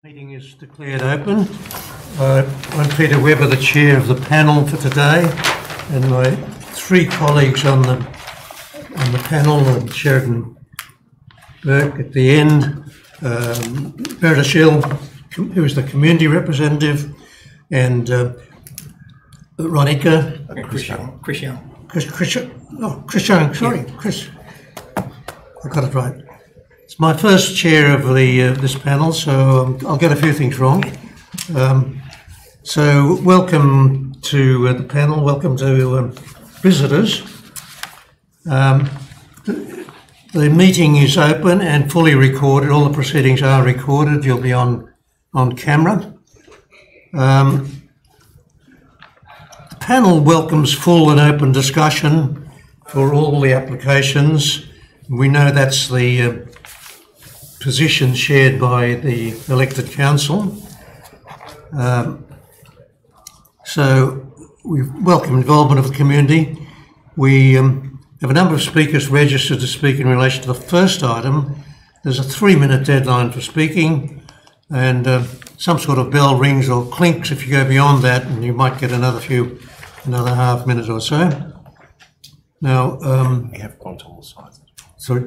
Meeting is declared open. I'm Peter Webber, the chair of the panel for today, and my three colleagues on the panel, Sheridan Burke at the end, Meredith Hill, who is the community representative, and Ronica. Chris Young, sorry, Chris. I got it right. It's my first chair of this panel, so I'll get a few things wrong. So welcome to the panel, welcome to visitors. The meeting is open and fully recorded. All the proceedings are recorded. You'll be on camera. The panel welcomes full and open discussion for all the applications. We know that's the position shared by the elected council. So we welcome involvement of the community. We have a number of speakers registered to speak in relation to the first item. There's a 3-minute deadline for speaking, and some sort of bell rings or clinks if you go beyond that, and you might get another half minute or so. Now, we have gone to all the sites. Sorry?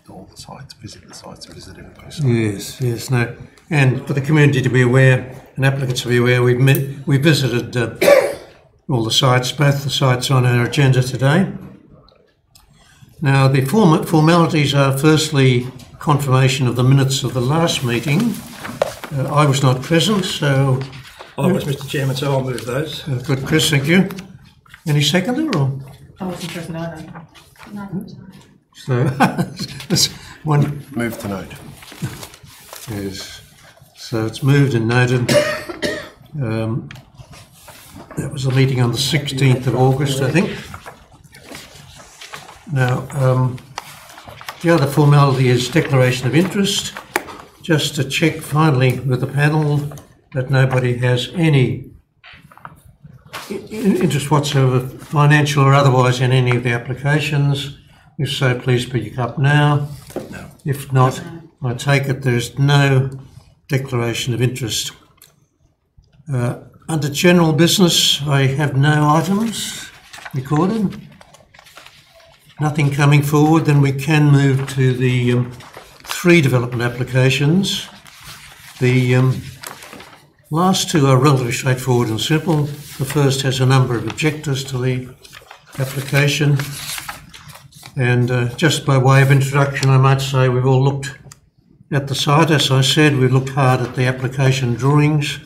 All the sites, visit the sites, visited in person. Yes, no. And for the community to be aware, and applicants to be aware, we visited all the sites, both the sites on our agenda today. Now, the formalities are firstly confirmation of the minutes of the last meeting. I was not present, so... I was, Mr Chairman, so I'll move those. Good, Chris, thank you. Any seconder, or...? I wasn't present either. No. So, this one... Move to note. Yes. So it's moved and noted. That was a meeting on the 16th of August, I think. Now, the other formality is declaration of interest. Just to check finally with the panel that nobody has any interest whatsoever, financial or otherwise, in any of the applications. If so, please speak up now. No. If not, I take it there's no declaration of interest. Under general business, I have no items recorded. Nothing coming forward, then we can move to the 3 development applications. The last 2 are relatively straightforward and simple. The first has a number of objectors to the application. And just by way of introduction, I might say we've all looked at the site. As I said, we've looked hard at the application drawings,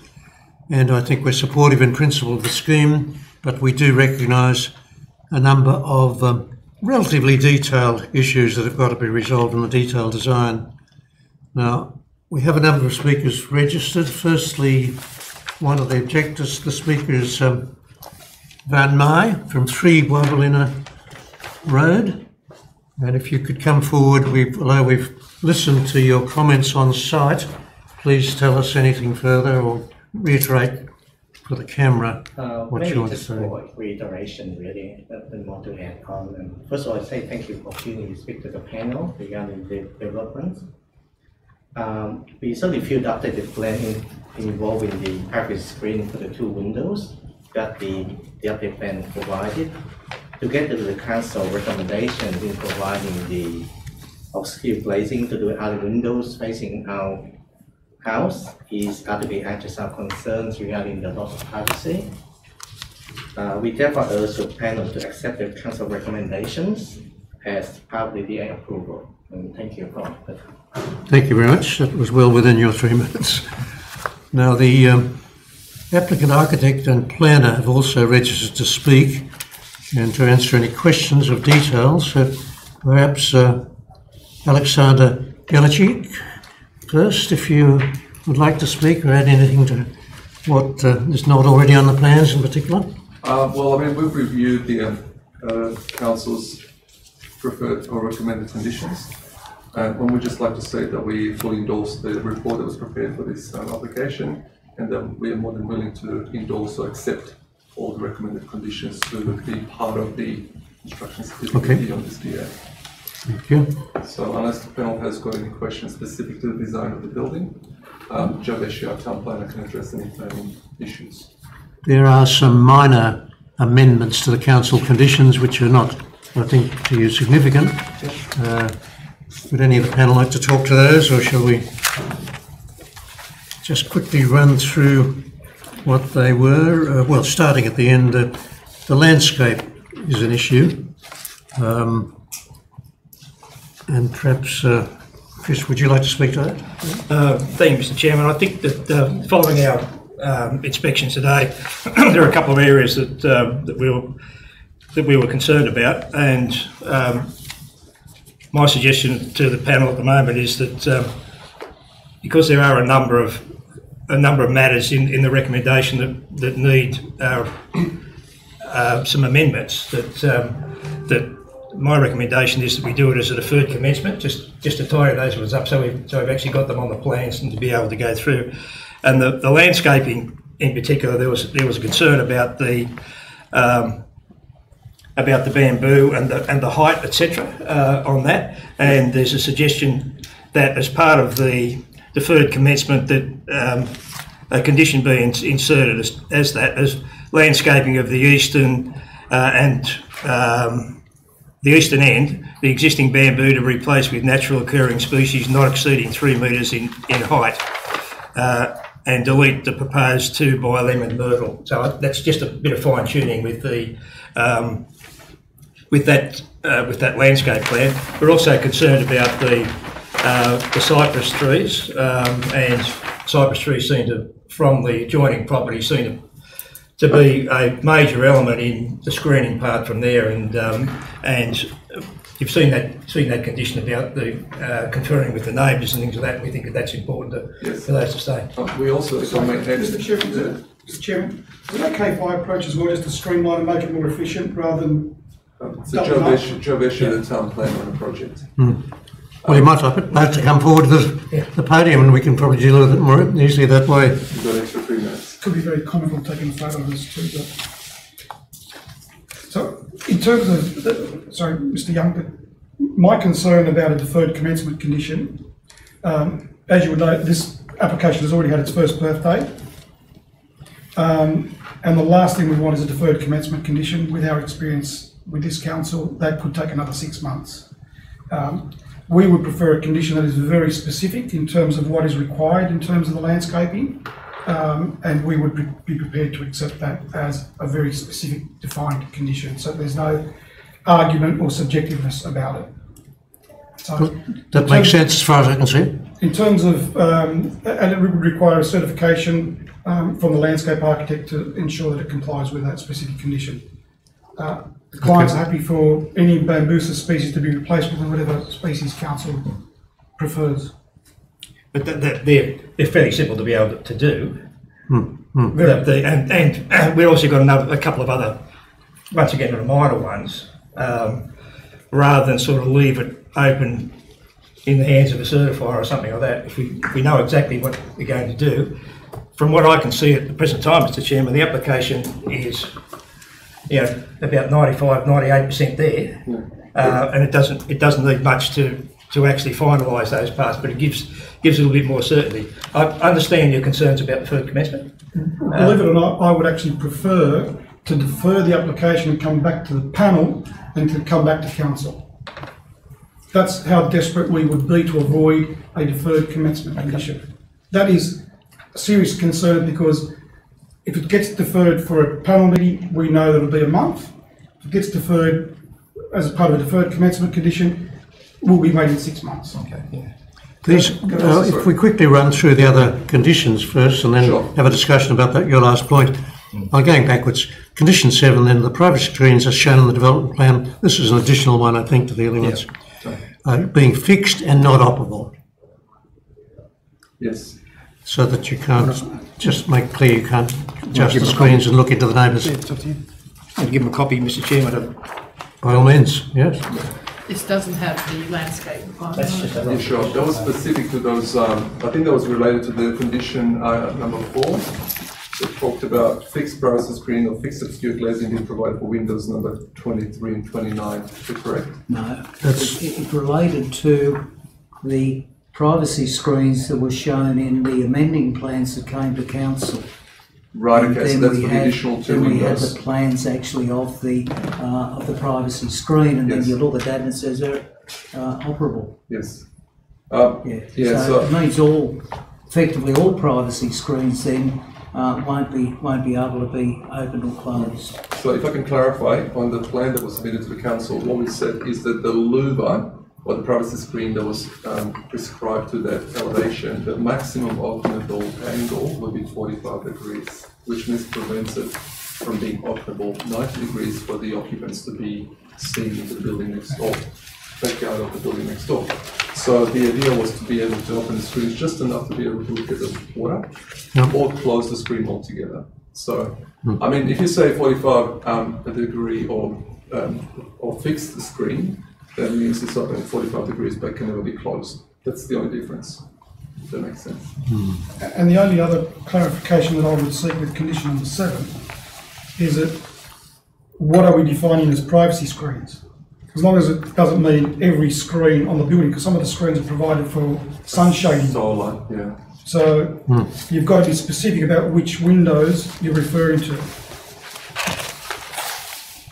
and I think we're supportive in principle of the scheme, but we do recognise a number of relatively detailed issues that have got to be resolved in the detailed design. Now, we have a number of speakers registered. Firstly, one of the objectors, the speaker is Van Mai from 3 Wabalina Road. And if you could come forward, we've listened to your comments on site. Please tell us anything further or reiterate for the camera what you want to say. For reiteration, really, and more to add on. And first of all, I say thank you for opportunity to speak to the panel regarding the development. We certainly feel that the plan involving the package screen for the 2 windows that the update plan provided, together with the council recommendations in providing the obscure glazing to the other windows facing our house, is got to be addressed our concerns regarding the loss of privacy. We therefore urge the panel to accept the council recommendations as part of the DA approval. And thank you for that. Thank you very much. That was well within your 3 minutes. Now, the applicant, architect and planner have also registered to speak and to answer any questions of details. So perhaps Alexander Galicic first, if you would like to speak or add anything to what is not already on the plans in particular. Well, I mean, we've reviewed the council's preferred or recommended conditions. And we would just like to say that we fully endorse the report that was prepared for this application, and that we are more than willing to endorse or accept all the recommended conditions to be part of the construction certificate on this DA. Thank you. So unless the panel has got any questions specific to the design of the building, Joe Beshe, our town planner, can address any planning issues. There are some minor amendments to the council conditions which are not, I think, too significant. Would any of the panel like to talk to those, or shall we just quickly run through what they were? Well, starting at the end, the landscape is an issue. And perhaps, Chris, would you like to speak to that? Thank you, Mr. Chairman. I think that following our inspections today, there are a couple of areas that we were concerned about, and my suggestion to the panel at the moment is that because there are a number of matters in the recommendation that need some amendments, that my recommendation is that we do it as a deferred commencement, just to tidy those ones up, so we've actually got them on the plans and to be able to go through. And the landscaping in particular, there was a concern about the bamboo and the height, etc. On that, and there's a suggestion that as part of the deferred commencement that a condition be inserted as landscaping of the eastern the eastern end, the existing bamboo to replace with natural occurring species not exceeding 3 metres in height, and delete the proposed 2 by lemon myrtle. So that's just a bit of fine tuning with the with that landscape plan. We're also concerned about the cypress trees, and cypress trees seem to, from the adjoining property, seem to be a major element in the screening part from there, and you've seen that condition about the conferring with the neighbours and things like that. We think that that's important for those to stay. We also, if I may add, Mr. Chairman, is it okay if I approach as well just to streamline and make it more efficient rather than so Joe Beshe, the town planner on the project. Well, you might like to come forward to the podium, and we can probably deal with it more easily that way. You've got extra 3 minutes. Could be very comical taking a photo of this too. But. So, in terms of, sorry, Mr. Young, my concern about a deferred commencement condition, as you would know, this application has already had its first birthday, and the last thing we want is a deferred commencement condition. With our experience with this council, that could take another 6 months. We would prefer a condition that is very specific in terms of what is required in terms of the landscaping, and we would be prepared to accept that as a very specific defined condition, so there's no argument or subjectiveness about it. So that makes sense as far as I can see. In terms of, and it would require a certification from the landscape architect to ensure that it complies with that specific condition. The client's happy for any bambusa species to be replaced with whatever species council prefers. But they're fairly simple to be able to do. And we've also got a couple of other, once again, minor ones, rather than sort of leave it open in the hands of a certifier or something like that. If we know exactly what we're going to do, from what I can see at the present time, Mr. Chairman, the application is, about 95–98% there, and it doesn't need much to actually finalise those parts, but it gives a little bit more certainty. I understand your concerns about deferred commencement. Believe it or not, I would actually prefer to defer the application and come back to the panel than to come back to council. That's how desperate we would be to avoid a deferred commencement condition. That is a serious concern, because if it gets deferred for a panel meeting, we know that it'll be a month. If it gets deferred as part of a deferred commencement condition, we'll be waiting 6 months. Okay. Yeah. If we quickly run through the other conditions first, and then have a discussion about that, your last point. I'm going backwards. Condition 7, then, the privacy screens as shown in the development plan. This is an additional one, I think, to the elements. Being fixed and not operable. Yes. So that you can't, just make clear you can't adjust the screens and look into the neighbours. Yeah, it's up to you. And give them a copy, Mr. Chairman. By all means, yes. This doesn't have the landscape requirement. That's just Yeah, sure. That was specific to those, I think that was related to the condition number 4. It talked about fixed privacy screen or fixed obscure glazing being provided for windows number 23 and 29. Is that correct? No, it related to the privacy screens that were shown in the amending plans that came to council. Right, And okay, so then that's we for the had- additional two Then we had windows. the plans actually of the privacy screen, and then Yes. you look at that and it says they're operable. Yes. Yeah. Yeah, So so, it means effectively all privacy screens then won't be able to be opened or closed. so if I can clarify, on the plan that was submitted to the council, what we said is that the louver or the privacy screen that was prescribed to that elevation, the maximum openable angle will be 45 degrees, which means prevents it from being openable 90 degrees for the occupants to be seen into the building next door, backyard of the building next door. So the idea was to be able to open the screens just enough to be able to look at the water or close the screen altogether. So, I mean, if you say 45 a degree or fix the screen, that means it's open at 45 degrees but can never be closed. That's the only difference, if that makes sense. And the only other clarification that I would seek with condition number 7 is that what are we defining as privacy screens? As long as it doesn't mean every screen on the building, because some of the screens are provided for sun shading. Solar, yeah. So you've got to be specific about which windows you're referring to.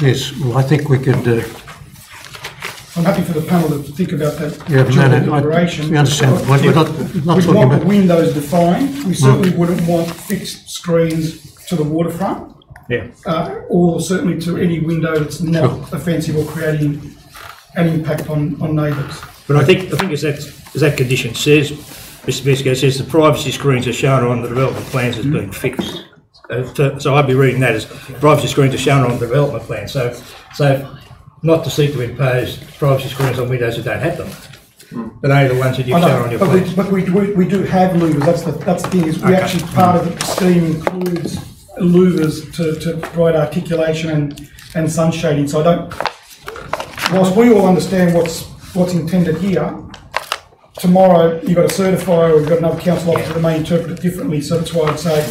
Yes, well, I think we could, I'm happy for the panel to think about that yeah, during no, deliberation. we understand the point. We're not We'd talking want about, the windows defined. We certainly wouldn't want fixed screens to the waterfront. Yeah. Or certainly to any window that's not offensive or creating an impact on neighbours. But I think as that condition says, Mr. Bisco says the privacy screens are shown on the development plans as being fixed. So I'd be reading that as privacy screens are shown on the development plan. So not to seek to impose privacy screens on windows that don't have them, but only the ones that you've shown on your plans. But we do have louvers. That's the thing, is we actually, part of the scheme includes louvers to provide articulation and sun shading. So I don't, whilst we all understand what's intended here, tomorrow you've got a certifier or you've got another council officer that may interpret it differently. So that's why I'd say,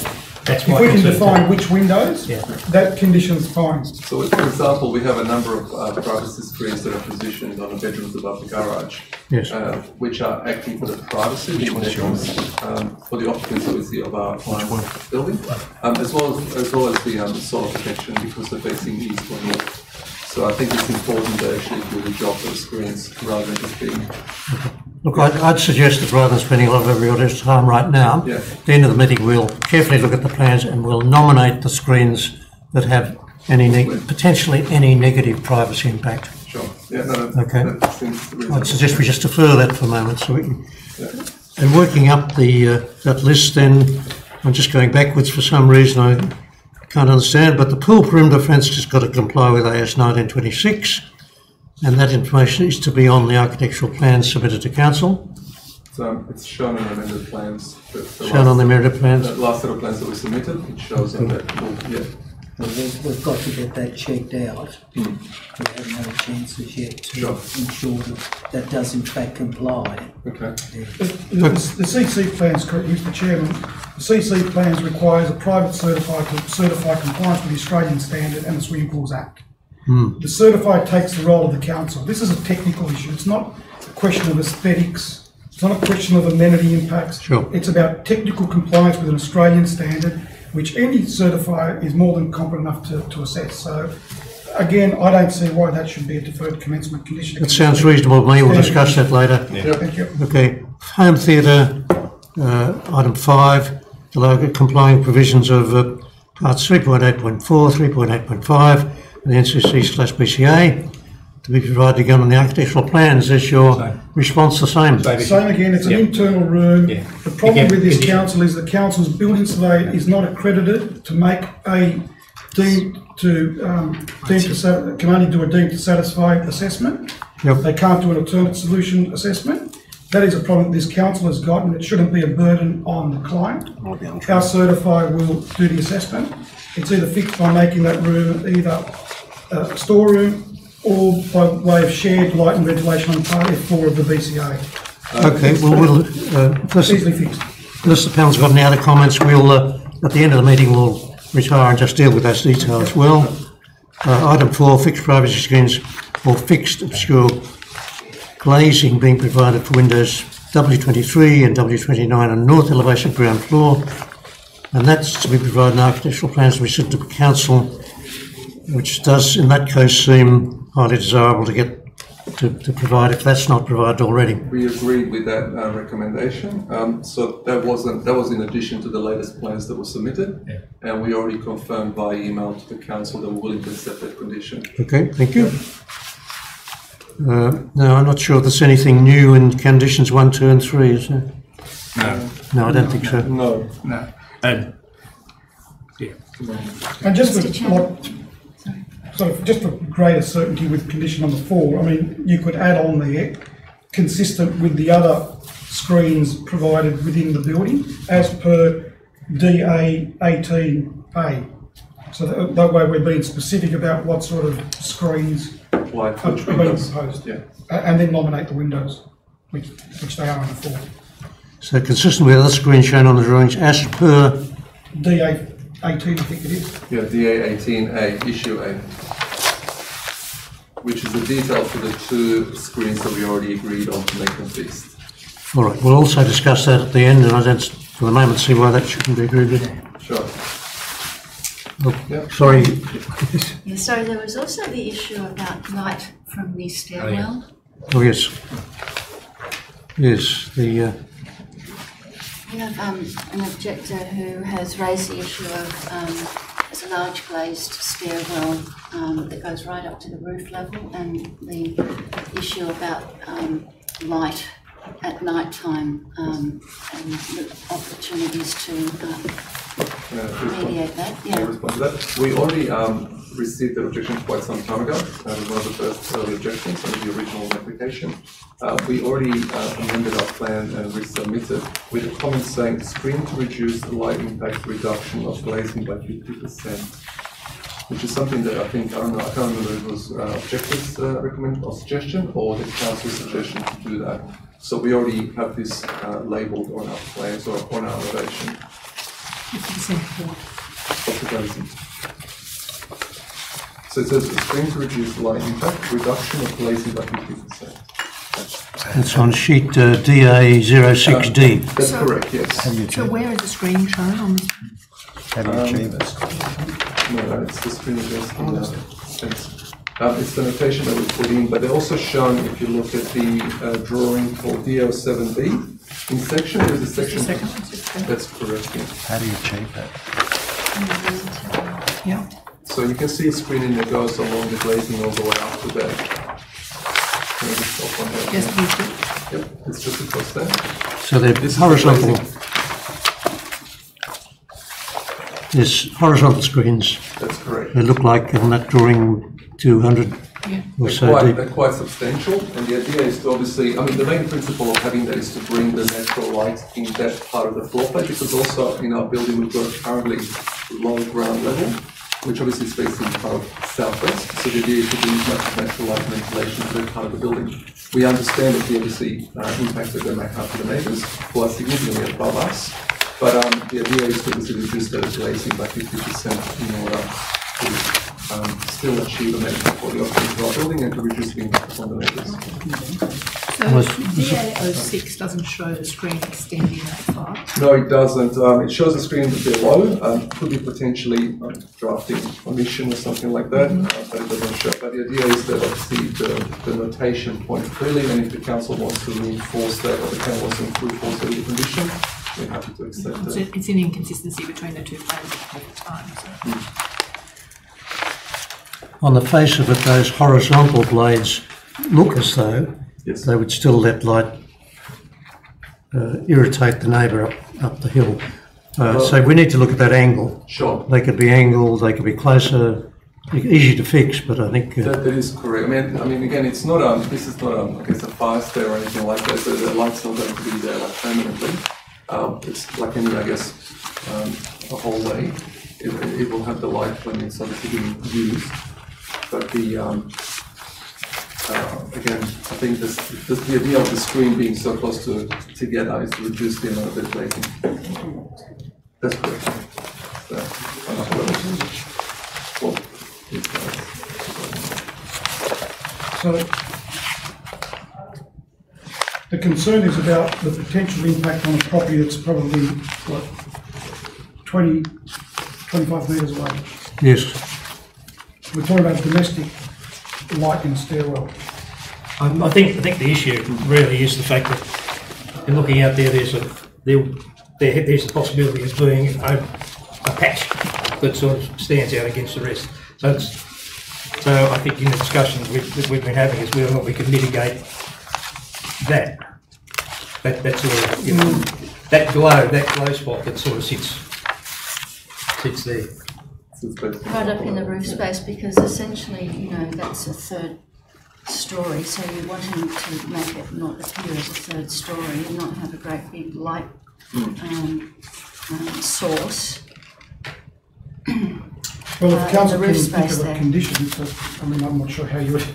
That's if my we can concern define too. which windows, that condition's fine. So, for example, we have a number of privacy screens that are positioned on the bedrooms above the garage, Yes. which are acting for the privacy of the bedrooms, for the occupants, obviously, of our client's building, as well as the solar protection because they're facing east or north. So I think it's important to actually do the job for the screens rather than just being. look, I'd suggest that rather than spending a lot of everybody's time right now, Yeah. at the end of the meeting, we'll carefully look at the plans and we'll nominate the screens that have potentially any negative privacy impact. Sure. Yeah, no, Okay. that seems reasonable. I'd suggest we just defer that for a moment so we can. And working up that list then, I'm just going backwards for some reason I can't understand, but the pool perimeter fence has got to comply with AS 1926 and that information is to be on the architectural plans submitted to council, So it's shown on the amended plans. shown on the amended plans. The last set of plans that we submitted, it shows on that, yeah. Well, we've got to get that checked out. We haven't had a chance as yet to Sure. ensure that does in fact comply. Okay. The CC plans, correct, Mr. Chairman, the CC plans requires a private certifier to certify compliance with the Australian Standard and the Swimming Pools Act. The certifier takes the role of the council. This is a technical issue. It's not a question of aesthetics. It's not a question of amenity impacts. Sure. It's about technical compliance with an Australian standard, which any certifier is more than competent enough to assess. So, again, I don't see why that should be a deferred commencement condition. That sounds reasonable to me, we'll discuss that later. Thank you. Okay, home theatre, item 5, the local complying provisions of parts 3.8.4, 3.8.5, and the NCC/BCA to be provided again on the architectural plans. Is your response the same? Same again, it's an internal room. The problem with this council is the council's building surveyor is not accredited to make a can only do a deemed to satisfy assessment. Yep. They can't do an alternate solution assessment. That is a problem this council has got, and it shouldn't be a burden on the client. Our certifier will do the assessment. It's either fixed by making that room either a storeroom or by way of shared light and ventilation on part F4 of the BCA. Okay, well, Easily fixed. unless the panel's got any other comments, we'll at the end of the meeting, we'll retire and just deal with those details. Well, item 4, fixed privacy screens or fixed obscure glazing being provided for windows W23 and W29 on north elevation ground floor, and that's to be provided in architectural plans to be sent to council, which does in that case seem highly desirable to get to provide if that's not provided already. We agreed with that recommendation. So that was in addition to the latest plans that were submitted, and we already confirmed by email to the council that we're willing to accept that condition. Okay, thank you. Now, I'm not sure if there's anything new in conditions 1, 2 and 3, is there? No. No, I don't think so. No. No. And just Mr. for, Chairman. sort of just for greater certainty with condition number 4, I mean, you could add on there, consistent with the other screens provided within the building, as per DA 18A. So that way we're being specific about what sort of screens Like are which being windows? proposed. Yeah. And then nominate the windows, which they are in the 4. So consistent with other screens shown on the drawings as per DA 18, I think it is. Yeah, DA 18A, issue A, which is the detail for the 2 screens that we already agreed on to make them fixed. All right, we'll also discuss that at the end, and I don't, for the moment, see why that shouldn't be agreed with. Sure. Oh, Yep. sorry. Yeah, sorry, there was also the issue about light from the stairwell. Oh, yes. Yes, the, We have an objector who has raised the issue of there's a large glazed stairwell that goes right up to the roof level, and the issue about light at night time and the opportunities to mediate that. Can I respond to that? We already received that objection quite some time ago. It was one of the first early objections under the original application. We already amended our plan and resubmitted with a comment saying screen to reduce the light impact reduction of glazing by 50%, which is something that I think, I can't remember if it was objector's recommend or suggestion or the council's suggestion to do that. So we already have this labelled on our plans or on our elevation. 50% Of the glazing. So it says screen to reduce light impact, reduction of glazing by 50%. that's on sheet DA06D. That's correct, yes. So where is the screen shown on this? How do you achieve it? No, it's the screen against the fence. It's the notation that we put in, but they're also shown, if you look at the drawing for DO7B, in section, there's a section. That's correct, yeah. How do you achieve that? Yeah. So you can see a screening that goes along the glazing all the way up to there. Can I just stop on that? Yes, please do. Yep, it's just across there. So they're This is the horizontal. glazing. There's horizontal screens. That's correct. They look like on that drawing 200 Yeah. or so deep. They're quite substantial, and the idea is to obviously, I mean, the main principle of having that is to bring the natural light in that part of the floor plate, because also in our building we've got currently low ground level, which obviously is facing kind of southwest, so the idea is to bring as much natural light and ventilation to that part of the building. We understand that the obviously impact that they may have to the neighbours, who are significantly above us, but the idea is to obviously reduce that glazing by 50% in order to still achieve a medical quality of our building and to reduce the impact on the neighbours. So DA06 doesn't show the screen extending that far. No, it doesn't. It shows the screen below. Could be potentially drafting omission or something like that, but it doesn't show. But the idea is that obviously the notation points clearly, and if the council wants to reinforce that, or the council wants to reinforce that with a condition, we're happy to accept So that. it's an inconsistency between the two plans at the time. So. On the face of it, those horizontal blades look as though Yes. they would still let light irritate the neighbour up the hill. So we need to look at that angle. Sure. They could be angled, they could be closer, easy to fix, but I think... That is correct. I mean, again, it's not this is not I guess a fire stair or anything like that. So the light's not going to be there like permanently. It's like any, I guess, a hallway. It will have the light when it's obviously being used. But the again, I think the idea of the screen being so close together is to reduce the amount of glazing. That's correct. So the concern is about the potential impact on a property that's probably, what, 20, 25 metres away. Yes. We're talking about domestic light in a stairwell. I think the issue really is the fact that in looking out there, there's the possibility of being a patch that sort of stands out against the rest. So I think in the discussions we've been having is whether or not we can mitigate that sort of, you know, that glow spot that sort of sits there. Right up in the roof space, because essentially, you know, that's a third story, so you're wanting to make it not appear as a third story and not have a great big light source. Well, if council the can roof think space of a there. condition, so, I mean, I'm not sure how you would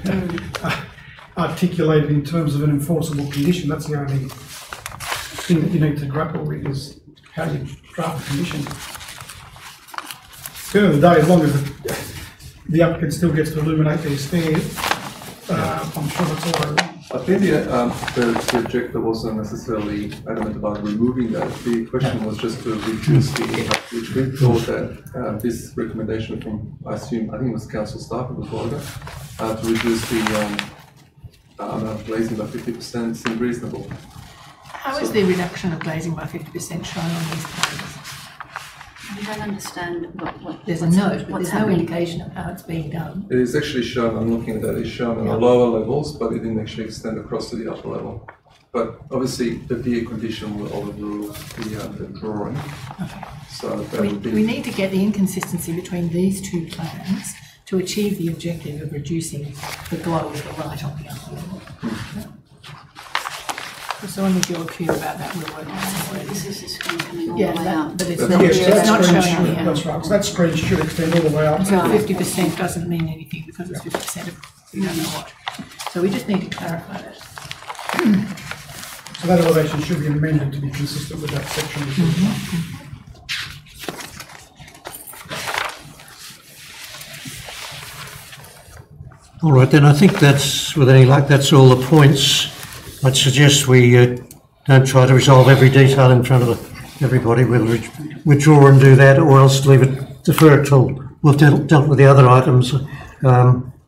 articulate it in terms of an enforceable condition. That's the only thing that you need to grapple with, is how you draft a condition. At the end of the day, as long as the applicant still gets to illuminate their stairs, I'm sure that's all I want. I think the objector wasn't necessarily adamant about removing that. The question was just to reduce the impact, which we thought that this recommendation from, I think it was council staff, it was Volga, to reduce the amount of glazing by 50% seemed reasonable. How is the reduction of glazing by 50% shown on these plans? You don't understand what There's a note, but what's there's no happening. indication of how it's being done. It is actually shown, I'm looking at that, it's shown on the lower levels, but it didn't actually extend across to the upper level. But obviously, the DA condition will overrule the drawing. Okay. So that We, would be. we need to get the inconsistency between these two plans to achieve the objective of reducing the glow of the light on the upper level. So when we do a cue about that, we'll work on it. This is the screen coming all Yeah, the way up. but it's That's not, right. Yes, it's that not screen showing on should, here. that's right. So that screen should extend all the way up. So 50% doesn't mean anything because it's 50% of we don't know what. So we just need to clarify that. So that elevation should be amended to be consistent with that section. All right, then I think that's, with any luck, that's all the points. I'd suggest we don't try to resolve every detail in front of everybody. We'll withdraw and do that, or else leave it, defer it till we've dealt with the other items,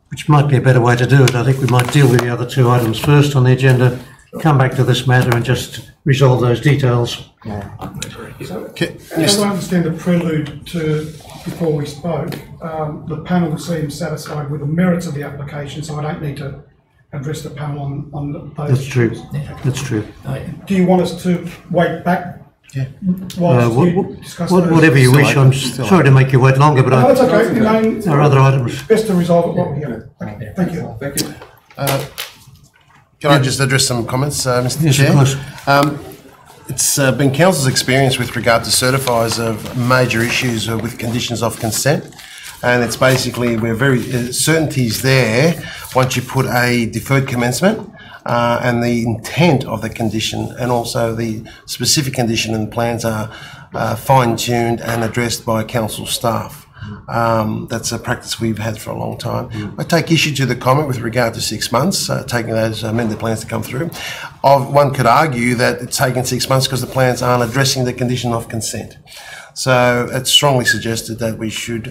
which might be a better way to do it. I think we might deal with the other two items first on the agenda, come back to this matter and just resolve those details. As I understand the prelude to before we spoke, the panel seems satisfied with the merits of the application, so I don't need to address the panel on those. That's true. That's true. Do you want us to wait back? Yeah. Whilst you discuss those? Whatever you wish. I'm sorry to make you wait longer, but No, that's okay. Okay. our other items. Best to resolve it while we're here. Okay, thank you. Thank you. Can I just address some comments, Mr. Yes, Chair? of course. It's been Council's experience with regard to certifiers of major issues with conditions of consent, and it's basically we're very certainty's there once you put a deferred commencement and the intent of the condition and also the specific condition and plans are fine-tuned and addressed by council staff. That's a practice we've had for a long time. I take issue to the comment with regard to 6 months, taking those amended plans to come through. One could argue that it's taken 6 months because the plans aren't addressing the condition of consent. So it's strongly suggested that we should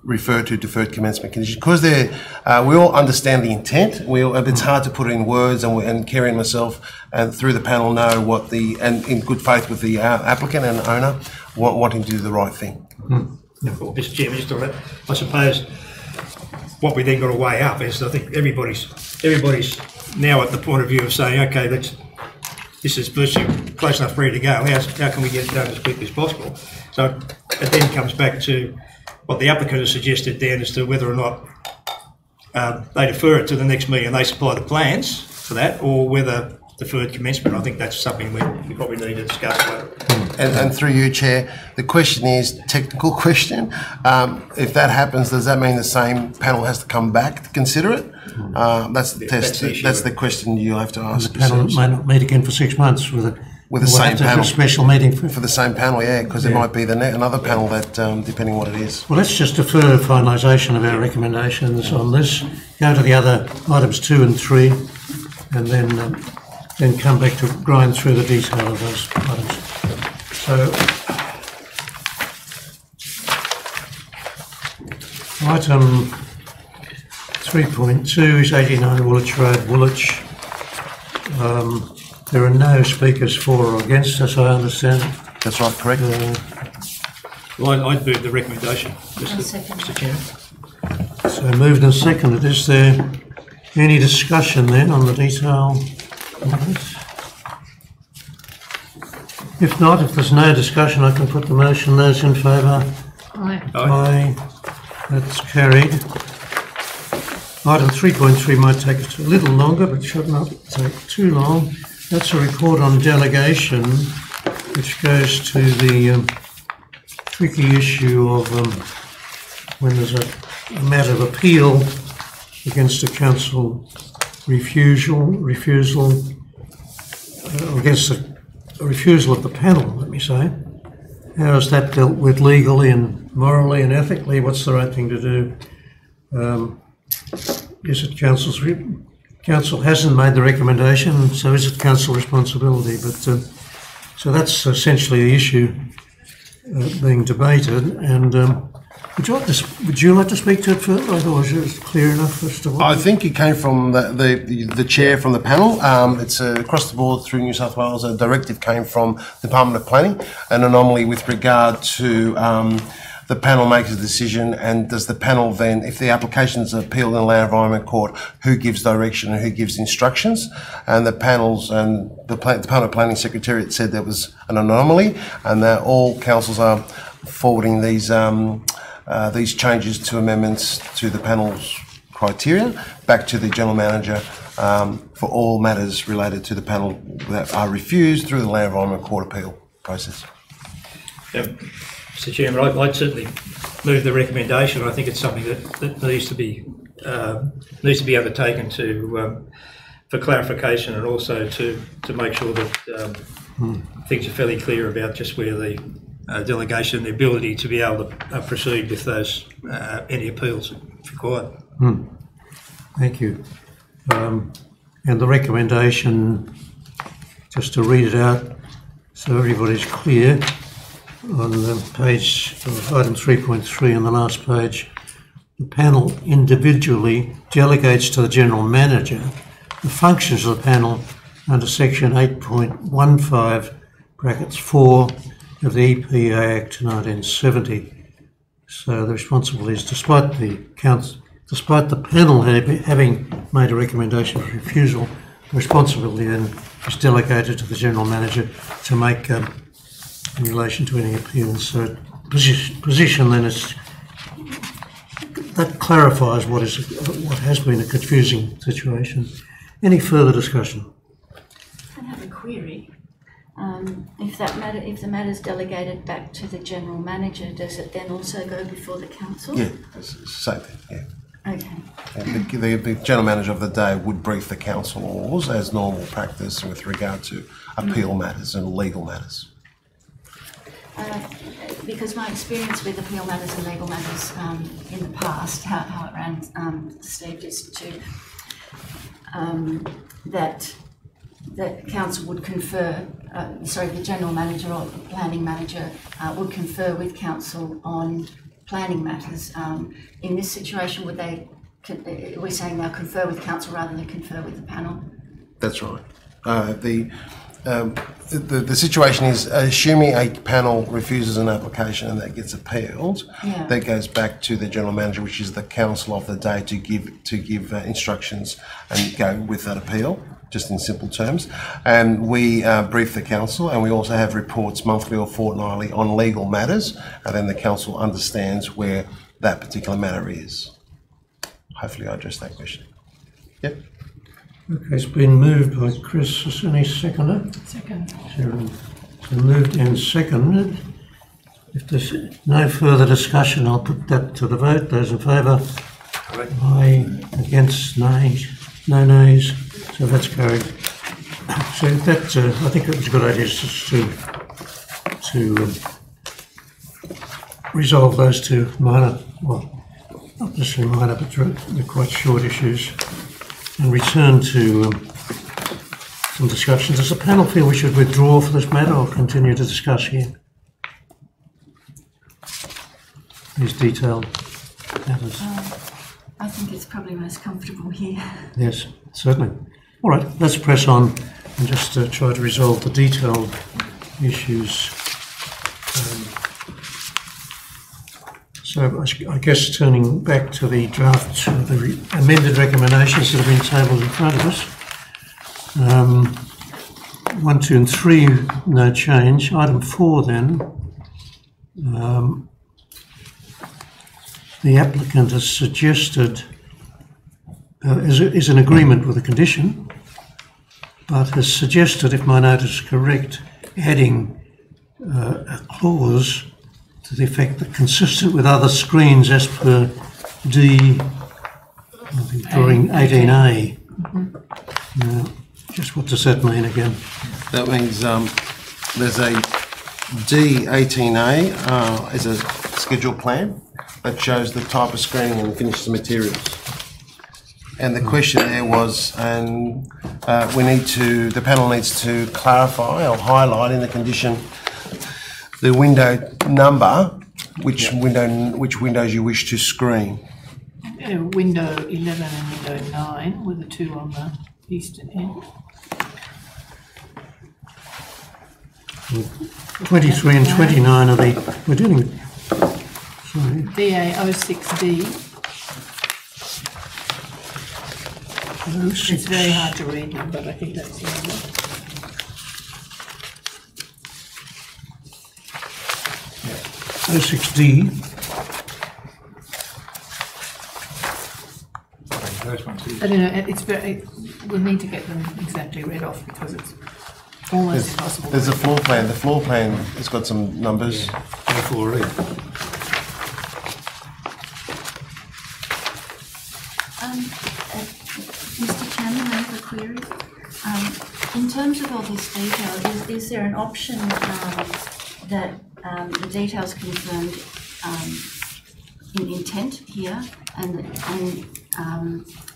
refer to deferred commencement condition because we all understand the intent. It's hard to put it in words, and Kerry and myself and through the panel know what and in good faith with the applicant and owner wanting to do the right thing. Mr. Chairman, just on that, I suppose what we then got to weigh up is I think everybody's now at the point of view of saying, okay, this is virtually close enough ready to go. How can we get it done as quickly as possible? So it then comes back to what the applicant has suggested, Dan, as to whether or not they defer it to the next meeting and they supply the plans for that, or whether deferred commencement. I think that's something we probably need to discuss later. And through you, Chair, the question is technical question. If that happens, does that mean the same panel has to come back to consider it? That's the test. That's the issue. That's the question you'll have to ask. The panel may not meet again for 6 months with With the We'll same have to have panel. a special meeting For the same panel, yeah, because there might be another panel that, depending what it is. Well, let's just defer finalisation of our recommendations on this, go to the other items 2 and 3, and then come back to grind through the detail of those items. So, item 3.2 is 89 Woolwich Road, Woolwich. There are no speakers for or against, as I understand it. That's right, correct? Well, I'd move the recommendation, I'll second. Mr Chairman. So moved and seconded. Is there any discussion then on the detail of this? If not, if there's no discussion, I can put the motion. Those in favour? Aye. Aye. That's carried. Item 3.3 might take us a little longer, but should not take too long. That's a report on delegation, which goes to the tricky issue of when there's a matter of appeal against a council refusal against a refusal of the panel, let me say. How is that dealt with legally and morally and ethically? What's the right thing to do? Is it council hasn't made the recommendation, so is it council responsibility? But so that's essentially the issue being debated. And would you like to speak to it further? I thought it was clear enough as to what. I think it came from the chair from the panel. It's across the board through New South Wales. A directive came from the Department of Planning, an anomaly with regard to the panel makes a decision, and does the panel then, if the application is appealed in the Land Environment Court, who gives direction and who gives instructions? And the panels and the Department of Planning Secretariat said there was an anomaly, and that all councils are forwarding these changes to amendments to the panel's criteria back to the General Manager for all matters related to the panel that are refused through the Land Environment Court appeal process. Yep. Mr Chairman, I'd certainly move the recommendation. I think it's something that needs to be undertaken for clarification, and also to make sure that things are fairly clear about just where the delegation, the ability to be able to proceed with those any appeals if required. Thank you. And the recommendation, just to read it out so everybody's clear, on the page of item 3.3 on the last page, the panel individually delegates to the General Manager the functions of the panel under section 8.15 brackets 4 of the EPA Act 1970. So the responsibility is, despite the panel having made a recommendation for refusal, the responsibility then is delegated to the General Manager to make in relation to any appeals. So position then is that clarifies what has been a confusing situation. Any further discussion? I have a query. If the matter is delegated back to the General Manager, does it then also go before the council? Yeah, same thing, yeah. Okay. And the General Manager of the day would brief the council laws as normal practice with regard to appeal matters and legal matters. Because my experience with appeal matters and legal matters in the past, how it ran, Steve, is to that council would confer, the General Manager or the Planning Manager would confer with council on planning matters. In this situation, we're saying they'll confer with council rather than confer with the panel? That's right. The situation is, assuming a panel refuses an application and that gets appealed, that goes back to the General Manager, which is the council of the day, to give instructions and go with that appeal, just in simple terms. And we brief the council, and we also have reports monthly or fortnightly on legal matters, and then the council understands where that particular matter is. Hopefully I addressed that question. Yep. Okay, it's been moved by Chris. Is any seconder? Second. Sharon. So moved and seconded. If there's no further discussion, I'll put that to the vote. Those in favour? Aye. Against? Nays? No nays? So that's carried. So that, I think it was a good idea just to resolve those two minor, well, not necessarily minor, but they're quite short issues, and return to some discussions. Does the panel feel we should withdraw for this matter or continue to discuss here? These detailed matters. I think it's probably most comfortable here. Yes, certainly. All right, let's press on and just try to resolve the detailed issues. So I guess turning back to the draft, the amended recommendations that have been tabled in front of us. 1, 2 and 3, no change. Item 4 then. The applicant has suggested, is in agreement with the condition, but has suggested, if my note is correct, adding a clause to the effect that consistent with other screens as per D, I think drawing 18A. Now, just what does that mean again? That means there's a D18A is a schedule plan that shows the type of screening and finished materials. And the question there was, and the panel needs to clarify or highlight in the condition the window number, which windows you wish to screen. Window 11 and window 9 with the 2 on the eastern end. 23 and 29 are the, we're dealing, sorry. DA06D. It's very hard to read now, but I think that's the one. 06D. I don't know, it's very, we'll need to get them exactly read off because it's almost impossible. There's a floor plan. The floor plan has got some numbers. Mr. Chairman, I have a query. In terms of all this detail, is there an option that the details confirmed in intent here and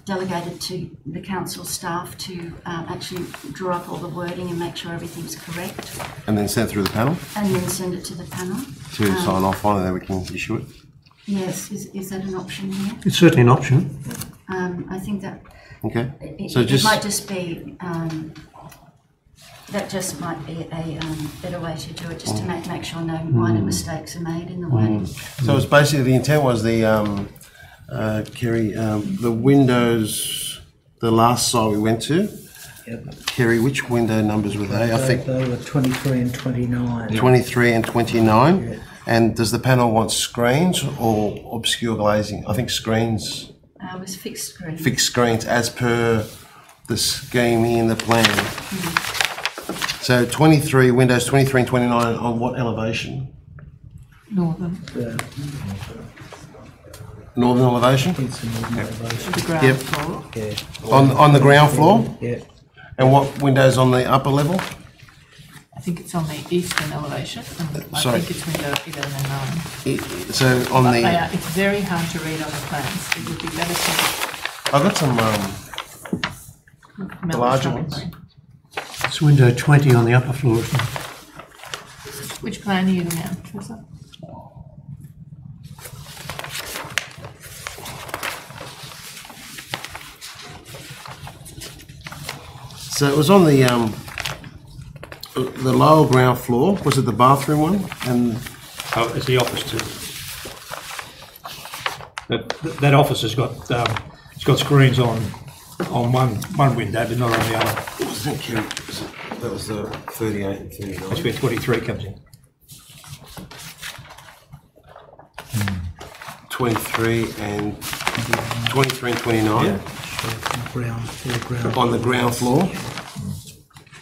delegated to the council staff to actually draw up all the wording and make sure everything's correct? And then send it through the panel? And then send it to the panel? To sign off on, and then we can issue it? Yes, is that an option here? It's certainly an option. I think that Okay. it might just be, that just might be a better way to do it, just to make sure no minor mistakes are made in the wording. So it's basically, the intent was Kerry, the windows, the last site we went to. Yep. Kerry, which window numbers were they? I think They were 23 and 29. 23 and 29. Yeah. And does the panel want screens or obscure glazing? I think screens. It was fixed screen. Fixed screens as per the scheme in the plan. So 23, windows 23 and 29 on what elevation? Northern, Northern elevation? It's a northern elevation. the ground Yep. floor. Yeah. On the ground floor? Yeah. And what windows on the upper level? I think it's on the eastern elevation, and I Sorry. think it's window 11 and 9. So on But the, it's very hard to read on the plans. It would be better to I've got some melt larger something. ones. It's window 20 on the upper floor, isn't it? Which plan are you looking at, Teresa? So it was on the lower ground floor. Was it the bathroom one? And Oh, it's the office too. That office has got it's got screens on one window, but not on the other. thank you. That was the 38 and 39. That's where 23 comes in. 23 and 29 on the ground floor.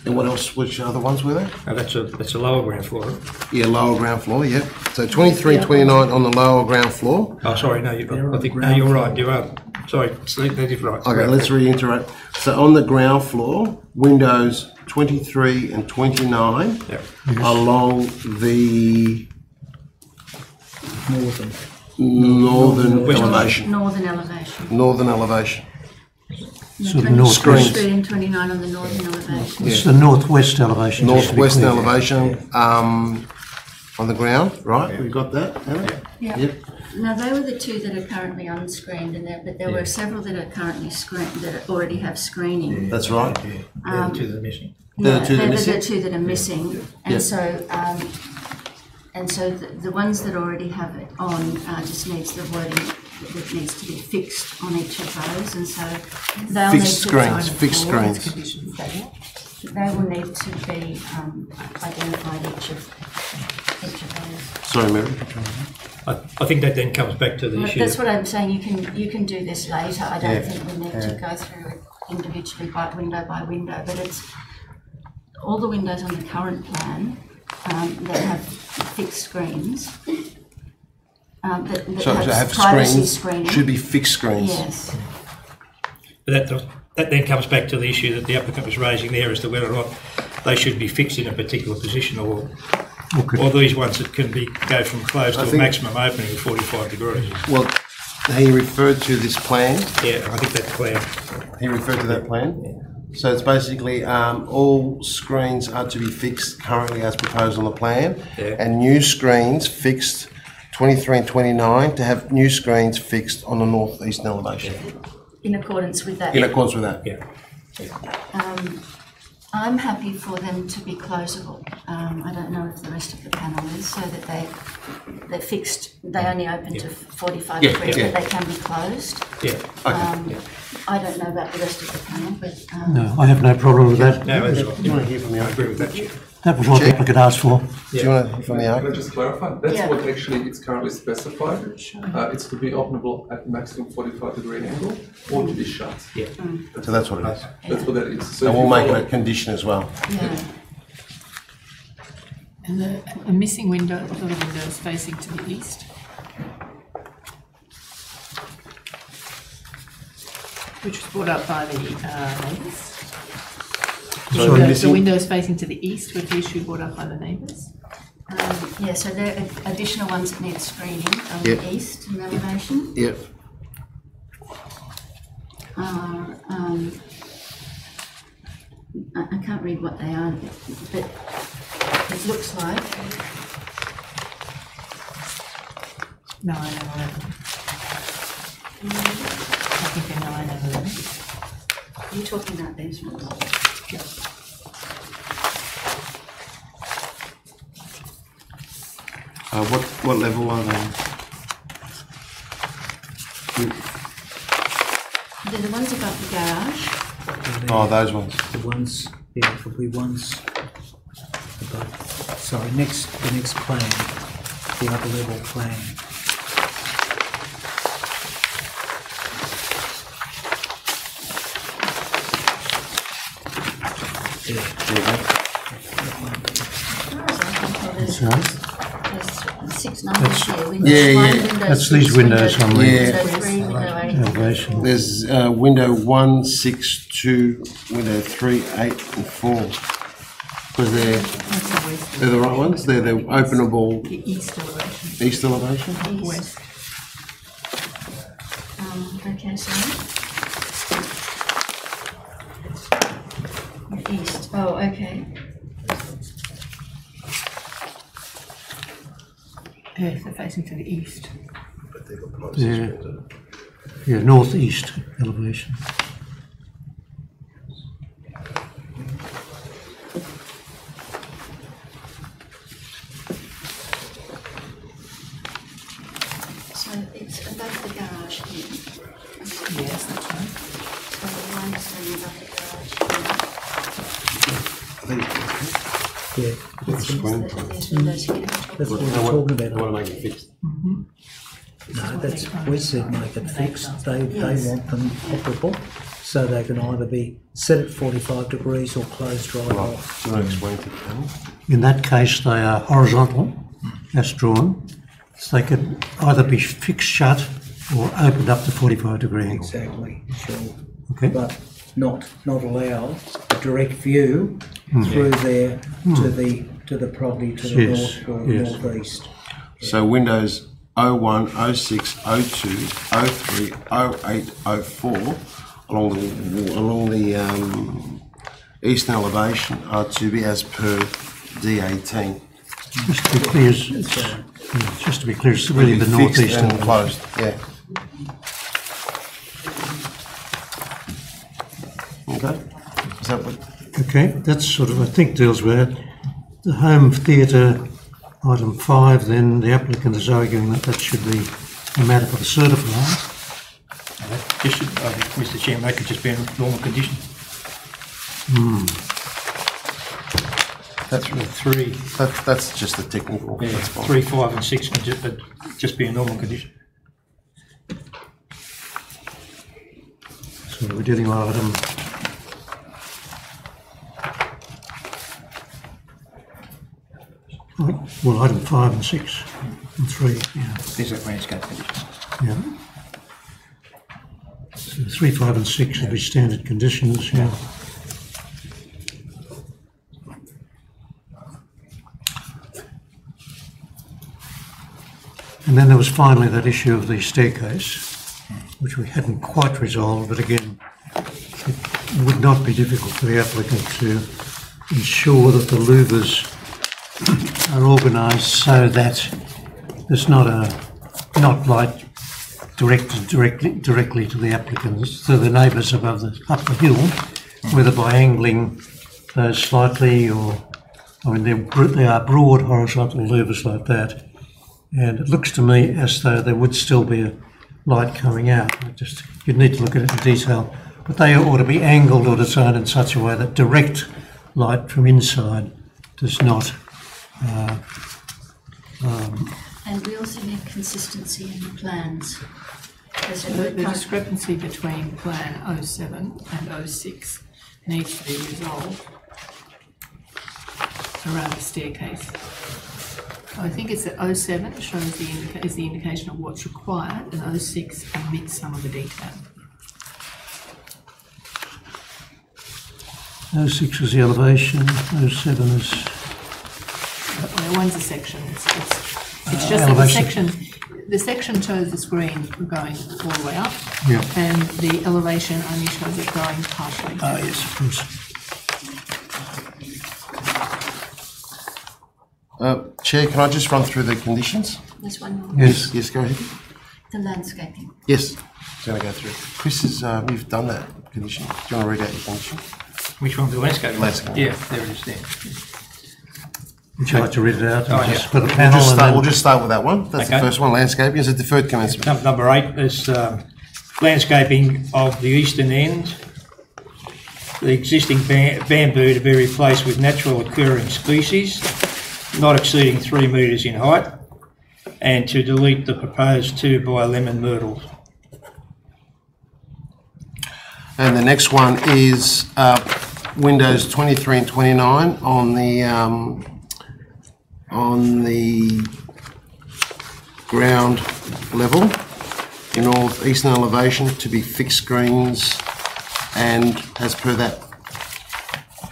And what else? Which other ones were there? Now that's a lower ground floor. Yeah, lower ground floor. Yeah. So 23 and 29 on the lower ground floor. Oh, sorry, no, I think no, you're right. You are Sorry, Steve, that is right. Okay, let's reiterate. So on the ground floor, windows 23 and 29 Yep. along the Northern. northern West elevation. Northern elevation. Northern elevation. So the northwest, 23 and 29 on the northern elevation. it's the northwest elevation. just to be Northwestern clear. elevation on the ground, right? We got that, Hannah? Yeah. Yep. Now, they were the two that are currently unscreened, but there were several that are currently screened, that already have screening. That's right. The two that are missing. They're the two that are they're missing? the two that are missing. Yeah. And so the ones that already have it on just needs the wording that needs to be fixed on each of those, and so they'll need Fixed to screens, fixed screens. Condition 4. they will need to be identified each of those. Sorry, Mary. I think that then comes back to the issue. That's what I'm saying. You can do this later. I don't think we need to go through it individually by window, but it's all the windows on the current plan that have fixed screens. That So to have privacy screens, screening. should be fixed screens. Yes. But that then comes back to the issue that the applicant was raising there as to whether or not they should be fixed in a particular position or these ones that can go from closed to a maximum opening of 45 degrees. Well, he referred to this plan. Yeah, I think that's clear. He referred to that plan. So it's basically all screens are to be fixed currently as proposed on the plan, and new screens fixed 23 and 29 to have new screens fixed on the northeastern elevation. In accordance with that. In accordance with that. Yeah. I'm happy for them to be closable. I don't know if the rest of the panel is, so that they're fixed. They only open to 45 degrees, but they can be closed. Yeah. I don't know about the rest of the panel, but No, I have no problem with that. No, that's Do you want to hear from the I agree with that. That was what the applicant asked for. Do you want to hear from the Can I architect? just clarify? That's Yeah. what actually it's currently specified. It's to be openable at maximum 45-degree angle or to be shut. Yeah. So that's what it is. That's what that is. So And if we'll you make it follow- a condition as well. yeah. And the missing window, the window is facing to the east. Which was brought up by the neighbours. Sorry, The missing? windows facing to the east was the issue brought up by the neighbours. Yeah, so there are additional ones that need screening on Yep. the east in elevation. Yep. I can't read what they are, but it looks like 9 and 11. I think they're 9 and 11. you're talking about these ones. What level are they? They're the ones above the garage. Oh, those ones. The ones, probably ones above. Sorry, the next plan, the upper level plan. As far as I can tell, there's 6 numbers here. Window Yeah, one, yeah. window That's 6, these windows on the Yeah. window 3, window 8. elevation. There's window 1, 6, 2, window 3, 8, and 4. Because they're the right ones. They're the openable The east elevation. east elevation. West. Okay, so the east. Oh, okay. Yeah, they're facing to the east. Yeah, northeast elevation. So it's above the garage here. Yes, that's right. So the line's going above the garage Yeah, here. There's windows here. that's what we're talking about. want to make it fixed. No, that's, we said make it fixed. They want them operable, so they can either be set at 45 degrees or closed right off. Do you want to explain to them? In that case, they are horizontal, as drawn. So they could either be fixed shut or opened up to 45-degree angle. Exactly, sure. Okay. But not allow a direct view through there to the property to the Yes, north or yes. northeast. So windows 01, 06, 02, 03, 08, 04 along the eastern elevation are to be as per D18. Just to be clear, just to be clear, it's really the Fixed northeast and elevation. closed, yeah. Okay, is that what? Okay, that's sort of, I think, deals with it. The home theatre, item 5, then the applicant is arguing that that should be a matter for the certifier. Just, I think, Mr Chairman, that could just be in normal condition. That's Three, that's just the technical. yeah, That's fine. 3, 5 and 6 can just be in normal condition. So we're dealing with item well, item 5 and 6 and 3, yeah. These are landscape conditions. Yeah. So 3, 5 and 6 will be standard conditions, yeah. And then there was finally that issue of the staircase, which we hadn't quite resolved, but again, it would not be difficult for the applicant to ensure that the louvers are organised so that there's not light directed directly to the applicants, to the neighbours above up the hill, whether by angling those slightly or, I mean, they are broad horizontal louvers like that. And it looks to me as though there would still be a light coming out. You'd need to look at it in detail. But they ought to be angled or designed in such a way that direct light from inside does not. And we also need consistency in the plans. The discrepancy between plan 07 and 06 needs to be resolved around the staircase. I think it's that 07 shows is the indication of what's required, and 06 omits some of the detail. 06 is the elevation, 07 is One's a section. It's just that elevation. the section shows the screen going all the way up, Yeah. and the elevation only shows it going partially. Oh, yes, of course. Chair, can I just run through the conditions? There's one more. Yes. Yes, go ahead. The landscaping. Yes, I'm going to go through. Chris, you've done that condition. Do you want to read out your condition? Which one, the landscape? Landscape. Yeah, there it is there. Would you like to read it out? Oh, And yeah. just put a panel and then... We'll just start with that one. That's the Okay. first one. Landscaping is a deferred commencement. Number 8 is landscaping of the eastern end. The existing bamboo to be replaced with natural occurring species, not exceeding 3 metres in height, and to delete the proposed 2 by lemon myrtles. And the next one is windows 23 and 29 on the ground level in north-eastern elevation to be fixed screens and as per that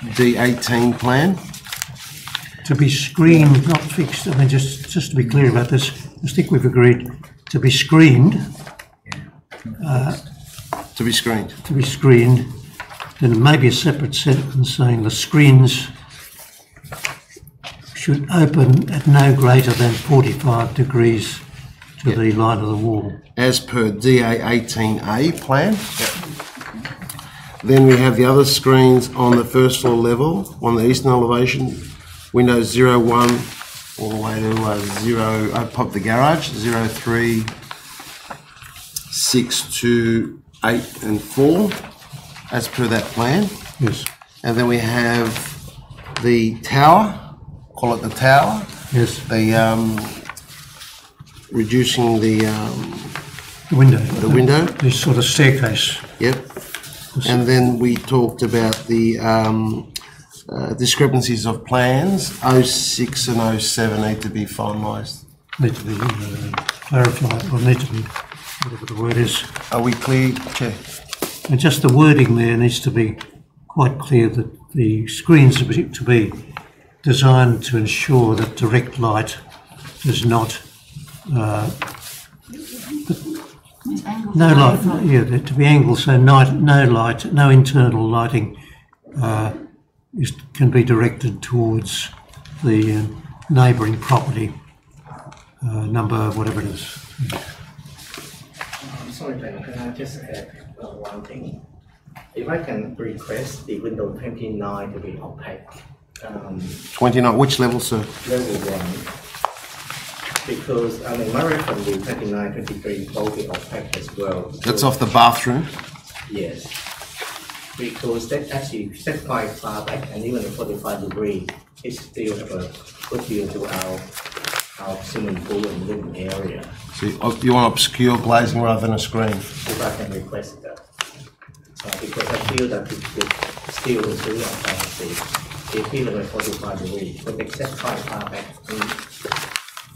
D18 plan. To be screened, not fixed. I mean, just to be clear about this, I think we've agreed to be screened. To be screened. To be screened, then maybe a separate sentence saying the screens should open at no greater than 45 degrees to the line of the wall. As per DA18A plan. Then we have the other screens on the first floor level, on the eastern elevation, windows 01 all the way to 0, I popped the garage, 03, 6 to 8 and 4, as per that plan. Yes, And then we have the tower, call it the tower, yes, the reducing the the window. window. This sort of staircase. Yep. And then we talked about the discrepancies of plans. 06 and 07 need to be finalised. Need to be clarified, or need to be whatever the word is. Are we clear, Chair? And just the wording there needs to be quite clear that the screens are to be designed to ensure that direct light does not, no light, yeah, to be angled so no light, no internal lighting can be directed towards the neighbouring property, number whatever it is. Sorry, Ben, can I just add one thing? If I can request the window 29 to be opaque. 29, which level, sir? Level 1. Because, I mean, my reference to 29, 23 will be opaque as well. That's off the bathroom? Yes. Because that actually set quite far back, and even at 45 degrees, it still have a good view to our swimming pool and living area. So you want obscure glazing rather than a screen? If I can request that. Because I feel that it still is really fancy. If even at 45 degrees, but they set quite far back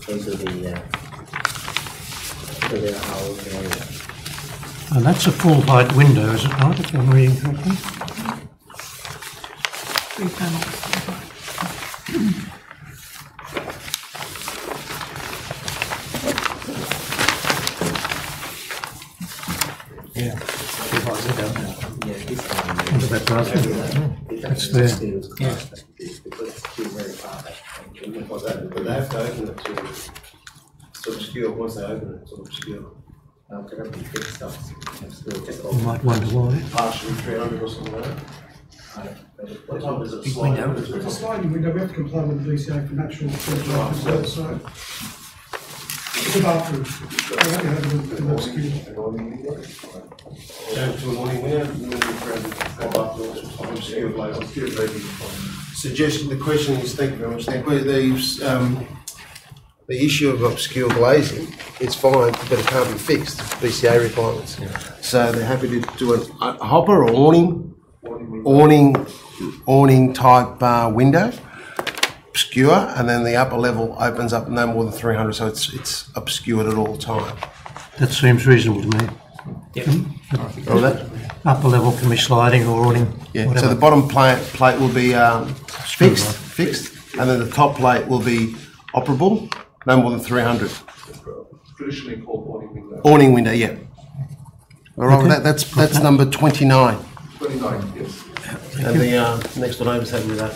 into our area. And that's a full height window, is it not, if I'm reading correctly? 3 panels. Yeah. Yeah, this one. Under that bathroom. It's there. Yeah. Because it's still very far back. But they have to open it to obscure. Once they open it to obscure. Can be fixed up. Still just You might wonder why. Partially 300 or something like that. What time does it slide? It's a sliding window, we have to comply with the DCA for natural ventilation as well, so it's a bathroom. They have to have an obscure. Suggestion, the question is, thank you very much, the issue of obscure glazing, it's fine, but it can't be fixed, BCA requirements. So they're happy to do a hopper or awning type window, obscure, and then the upper level opens up no more than 300, so it's obscured at all time. That seems reasonable to me. All that? Upper level can be sliding or awning, Yeah, whatever. so the bottom plate will be fixed, and then the top plate will be operable, no more than 300. Traditionally called awning window. Awning window, yeah. All right, with that, that's number 29. 29, yes. And the next one over is happy with that.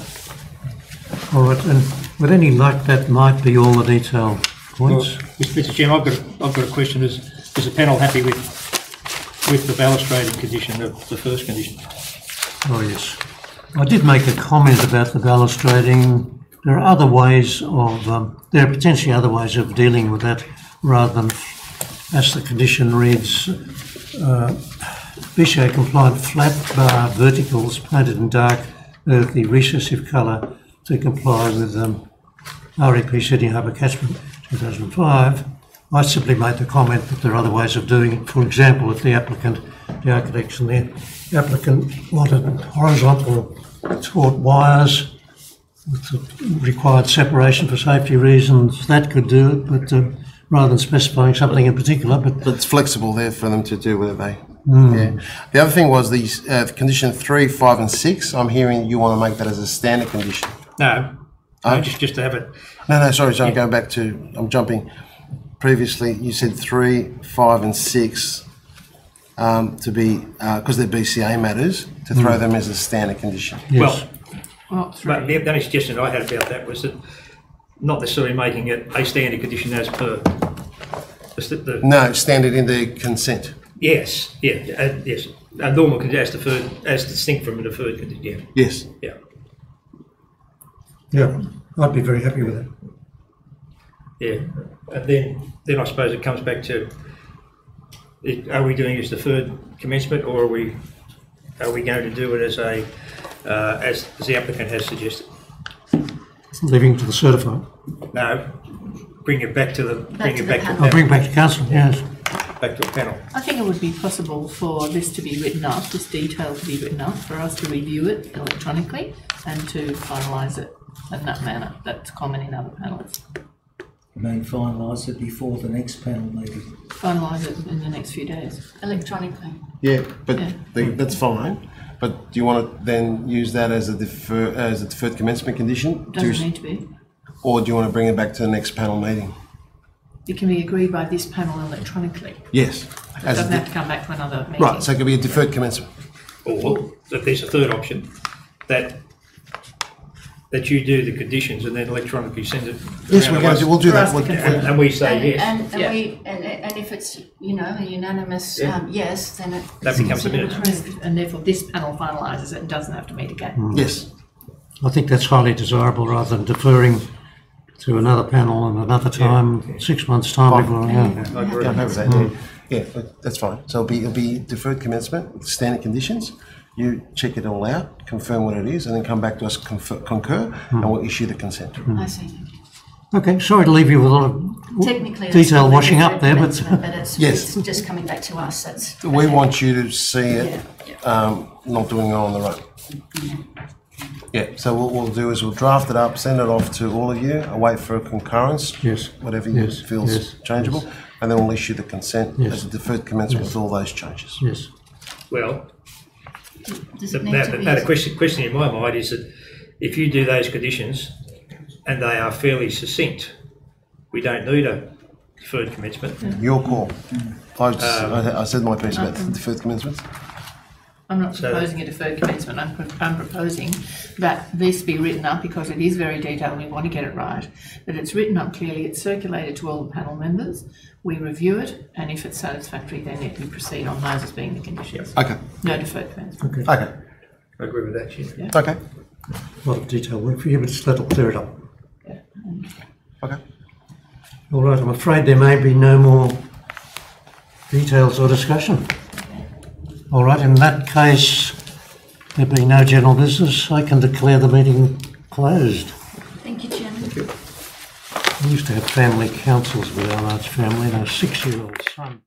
All right, and with any luck, that might be all the detail points. Mr. Chairman, I've got a question. Is the panel happy with the balustrading condition of the first condition? Oh, yes. I did make a comment about the balustrading. There are other ways of, there are potentially other ways of dealing with that rather than, as the condition reads, BCA compliant flat bar verticals painted in dark earthy recessive colour to comply with REP Sydney Harbour Catchment 2005. I simply made the comment that there are other ways of doing it. For example, if the architects and the applicant wanted horizontal taut wires with the required separation for safety reasons, that could do it, but rather than specifying something in particular. But it's flexible there for them to do whatever they... Yeah. The other thing was these condition 3, 5 and 6. I'm hearing you want to make that as a standard condition. No, just to have it. No, sorry, I'm going back to... I'm jumping. Previously, you said 3, 5 and 6 to be... because they're BCA matters, to throw them as a standard condition. yes. But the only suggestion I had about that was that not necessarily making it a standard condition as per No, standard in the consent. Yes, yes. A normal condition as distinct from a deferred condition. Yeah. Yes. Yeah. Yeah, I'd be very happy with that. Yeah, and then I suppose it comes back to: are we doing it as deferred commencement, or are we going to do it as a as the applicant has suggested? Leaving to the certified. No, bring it back to the I'll bring back to council. Yes. Back to a panel. I think it would be possible for this to be written up, this detail to be written up, for us to review it electronically and to finalise it in that manner. That's common in other panels. I mean, finalise it before the next panel meeting. Finalise it in the next few days. Electronically. Yeah, but Yeah. that's fine. But do you want to then use that as a deferred commencement condition? Doesn't need to be. Or do you want to bring it back to the next panel meeting? It can be agreed by this panel electronically. Yes. It As a doesn't have to come back to another meeting. right, so it could be a deferred commencement. Or if there's a third option, that you do the conditions and then electronically send it. Yes, around we'll do For us that. to confirm. And we say yes, And if it's, a unanimous yes, then it. that becomes a minute. And therefore this panel finalises it and doesn't have to meet again. Yes. I think that's highly desirable rather than deferring to another panel and another time, 6 months' time before. Yeah. I agree. Yeah, I'm happy with that. Yeah, but that's fine. So it'll be deferred commencement with standard conditions. You check it all out, confirm what it is, and then come back to us, concur, and we'll issue the consent. I see. Okay, sorry to leave you with a lot of Technically, it's detail not washing deferred up there, but commencement, but it's, Yes. it's just coming back to us. That's We okay. want you to see it, Yeah. not doing it on the run. Yeah, so what we'll do is we'll draft it up, send it off to all of you, wait for a concurrence, Yes. whatever you Yes. feels Yes. changeable, and then we'll issue the consent Yes. as a deferred commencement with all those changes. yes. Well, Does it need to be? now the question in my mind is that if you do those conditions and they are fairly succinct, we don't need a deferred commencement. Your call. I said my piece about deferred commencements. I'm not proposing a deferred commencement. I'm proposing that this be written up because it is very detailed. We want to get it right. That it's written up clearly. It's circulated to all the panel members. We review it, and if it's satisfactory, then we proceed on those as being the conditions. Okay. No deferred commencement. Okay. I agree with that, Chair. Okay. A lot of detail work for you, but that'll clear it up. Yeah. Okay. All right, I'm afraid there may be no more details or discussion. All right, in that case, there being no general business, I can declare the meeting closed. Thank you, Chairman. We used to have family councils with our large family and a 6-year-old son.